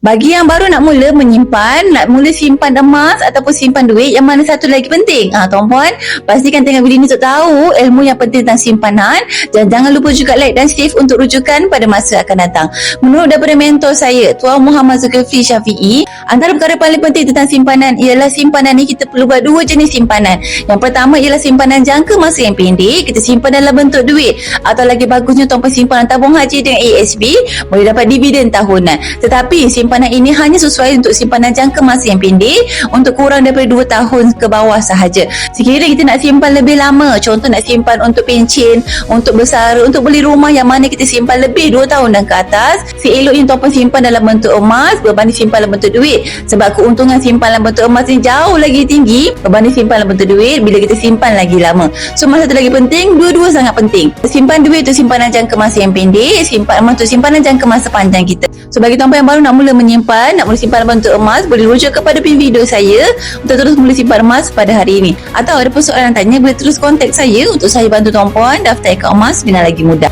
Bagi yang baru nak mula menyimpan, nak mula simpan emas ataupun simpan duit, yang mana satu lagi penting? Tuan-puan, pastikan tengok video ni untuk tahu ilmu yang penting tentang simpanan, dan jangan lupa juga like dan save untuk rujukan pada masa akan datang. Menurut daripada mentor saya, Tuan Muhammad Zulkifli Syafi'i, antara perkara paling penting tentang simpanan ialah simpanan ni kita perlu buat dua jenis simpanan. Yang pertama ialah simpanan jangka masa yang pendek, kita simpan dalam bentuk duit, atau lagi bagusnya tuan-puan simpanan tabung haji dengan ASB, boleh dapat dividen tahunan. Tetapi simpanan ini hanya sesuai untuk simpanan jangka masa yang pendek, untuk kurang daripada 2 tahun ke bawah sahaja. Sekiranya kita nak simpan lebih lama, contoh nak simpan untuk pencen, untuk bersara, untuk beli rumah yang mana kita simpan lebih 2 tahun dan ke atas, seeloknya tuan-puan simpan dalam bentuk emas berbanding simpan dalam bentuk duit. Sebab keuntungan simpan dalam bentuk emas ni jauh lagi tinggi berbanding simpan dalam bentuk duit bila kita simpan lagi lama. So, mana satu lagi penting? Dua-dua sangat penting. Simpan duit tu simpanan jangka masa yang pendek, simpan emas tu simpanan jangka masa panjang kita. So, bagi tuan-puan yang baru nak mula menyimpan, nak mula simpan dalam bentuk emas, boleh rujuk kepada pin video saya untuk terus mula simpan emas pada hari ini. Atau ada persoalan tanya, boleh terus kontak saya untuk saya bantu tuan-puan daftar akaun emas dengan lagi mudah.